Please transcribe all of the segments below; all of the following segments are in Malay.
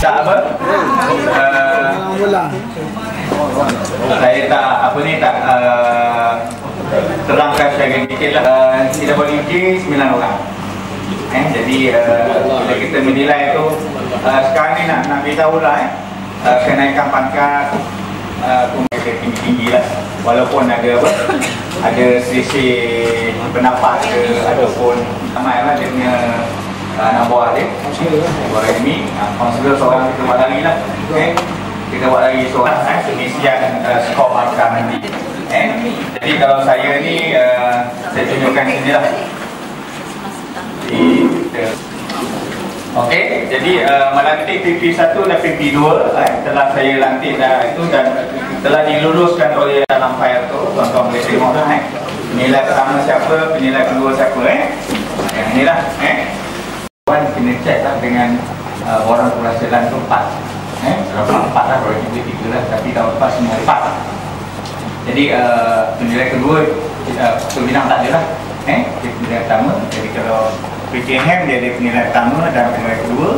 Tak apa? Saya tak apa ni tak terangkan secara detail lah. Kita boleh uji 9 orang. Jadi bila kita menilai tu sekarang ni nak beritahu lah kenaikan pangkat tinggi lah, walaupun ada selisih pendapat ke ataupun ramai lah dia punya anak buah dia Remy, kaunselor seorang kita buat lagi lah. Kita buat lagi seorang pengisian skor markah nanti. Jadi kalau saya ni saya tunjukkan sini lah. Okey, jadi malam ketik PP1 dan PP2 telah saya lantik dah itu dan telah diluluskan oleh dalam file tu. Tuan-tuan boleh tengok lah. Penilai pertama siapa, penilai kedua siapa yang inilah Puan kena cek lah dengan orang perwakilan tu 4 4 lah, kalau kita 3 lah, tapi tahun lepas semua 4. Jadi penilai kedua pembinaan tak ada lah. Penilai pertama, jadi kalau PKM dia ada penilai pertama dan penilai kedua.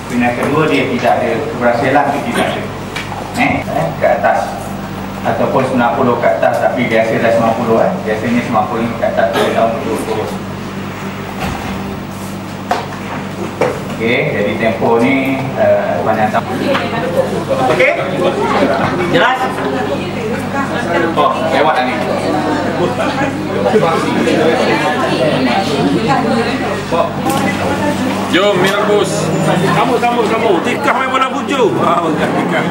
Penilai kedua dia tidak ada keberhasilan, dia tidak ada ke atas ataupun 90 ke atas, tapi biasa dah 90 biasanya 95 ke atas pada tahun betul-betul. Okey, jadi tempoh ni panjang sama. Okey? Jelas? Oh, lewat ni. Jom Mirabus. Kamu. Tikah main bola buju. Tikah.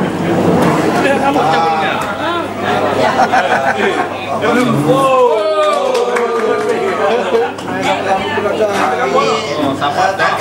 Kamu cabutnya. Sabar dah.